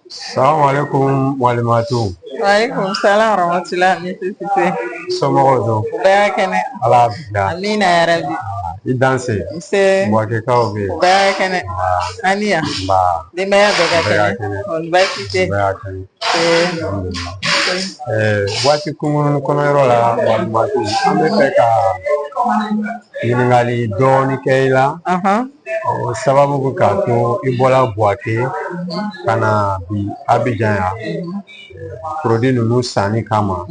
Salam alaikum walimatu. Waalaikum salam warahmatullahi necessité. Somɔgɔw don. U bɛɛ y'a kɛnɛ. Ala bila. Amina yarabi. I danse. Nse. Buwakɛkaw bɛ yen. U bɛɛ y'a kɛnɛ. Ani yan. Nba. Denbaya bɛɛ ka Bɛɛ y'a kɛnɛ. kɛnɛ. Kɔni baasi tɛ. Bɛɛ y'a kɛnɛ. Waati kunkurunnin kɔnɔyɔrɔ la walimatu an bɛ fɛ ka ɲininkali dɔɔni kɛ i la. Sababu bɛ k'a to i bɔra Buwake ka na bi Abijan yan produit ninnu sanni kama.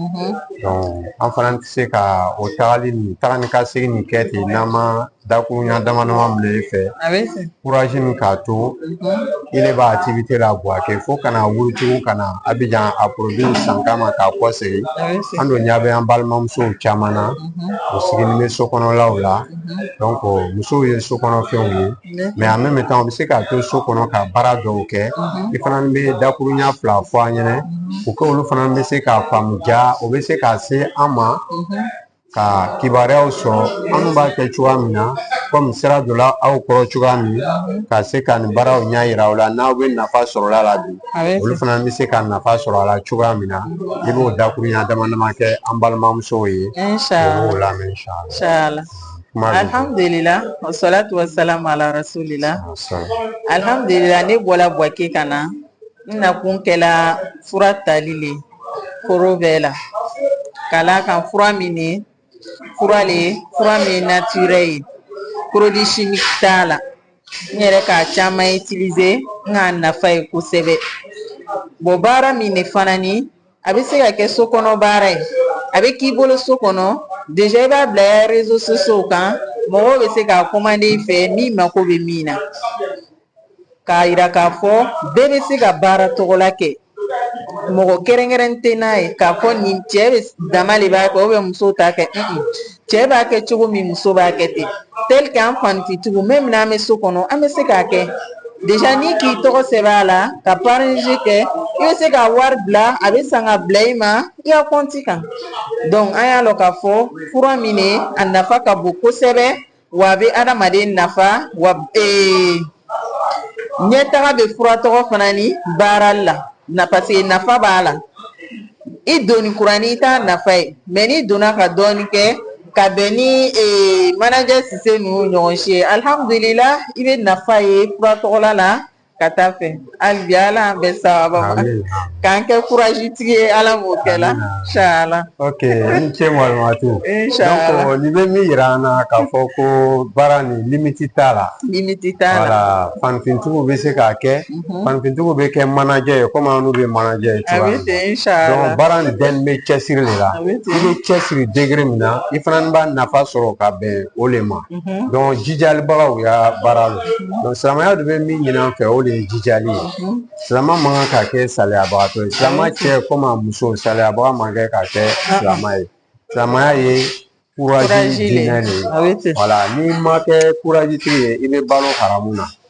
An fana tɛ se ka o tagali ni ka segin nin kɛ ten n'an ma dakuruɲa dama dama bila i fɛ. Courage min k'a to i de b'a activité la Buwake fo ka na wuli ka na Abijan a produit san kama k'a kɔ segin. An don ɲɛ bɛ an balimamusow caman na o sigilen bɛ sokɔnɔlaw la musow ye sokɔnɔfɛnw ye mais en même temps u bɛ se k'a to so kɔnɔ ka baara dɔw kɛ i fana bɛ dakuruɲa fila fɔ an ɲɛna u ko olu fana bɛ se k'a faamu ja o bɛ se ka se an ma ka kibaruyaw sɔrɔ an b'a kɛ cogoya min na komi sira donna aw kɔrɔ cogoya min ka se ka nin baaraw ɲɛ yira u la n'aw bɛ nafa sɔrɔ a la bi olu fana bɛ se ka nafa sɔrɔ a la cogoya min na i b'o dakuruɲa dama dama kɛ an balimamusow ye o b'o lamɛn inshallah. Alhamdulillah wassalatu wassalamu ala rasulillah. Alhamdulillah ne bɔra Buwake ka na n nakun kɛla fura tali le foro bɛɛ la ka d'a kan fura min naturel ye produit chimique t'a la n yɛrɛ k'a caman utiliser n k'a nafa ye kosɛbɛ. Baara min ne fana ni a bɛ se ka kɛ so kɔnɔ baara ye a bɛ k'i bolo so kɔnɔ déjà i b'a bila réseaux sociaux kan mɔgɔw bɛ se k'a commander i fɛ min mako bɛ min na k'a yira k'a fɔ bɛɛ bɛ se ka baara tɔgɔla kɛ mɔgɔ kɛrɛnkɛrɛn tɛ n'a ye k'a fɔ nin cɛ bɛ dama de b'a kɛ ou bien muso t'a kɛ cɛ b'a kɛ cogo min muso b'a kɛ ten tel que an fanitigiw même n'an bɛ so kɔnɔ an bɛ se k'a kɛ déjà ni k'i tɔgɔ sɛbɛn a la ka parrainage kɛ i bɛ se ka wari bila a bɛ san ka bila i ma i ka compte kan donc an y'a lɔn k'a fɔ fura min a nafa ka bon kosɛbɛ wa a bɛ adamaden nafa wa ɲɛtaga bɛ fura tɔgɔ fana ni baara la parce que nafa b'a la i doni kurani i t'a nafa ye mais n'i donna ka dɔɔni kɛ ka bɛn ni manager Sise ninnu ɲɔgɔn si ye alhamdulillah i bɛ nafa ye fura tɔgɔla la ka taa fɛ hali bi ala an bɛ sababa ma k'an kɛ courage tigi ye ala m'o kɛ la inshallah. Ok n cɛ walimatu donc nin bɛ min yira an na k'a fɔ ko baara nin limite t'a la. Limite t'a la. Voilà fanfintigiw bɛ se k'a kɛ fanfintigiw bɛ kɛ manager ye komi anw bɛ manager ye cogoya min na inshallah. donc baara nin bɛɛ bɛ cɛsiri de la i bɛ cɛsiri degré min na i fana b'a nafa sɔrɔ ka bɛn o de ma donc jijalibagaw y'a baara la donc silamɛya de bɛ min ɲini an fɛ o de ye jijali ye silamɛ man kan ka kɛ saliyabagatɔ ye silamɛ cɛ komi a muso saliyabaga man kɛ ka kɛ silamɛ ye silamɛya ye courage diinɛ de ye voilà n'i ma kɛ courage tigi ye i bɛ balo haramu na.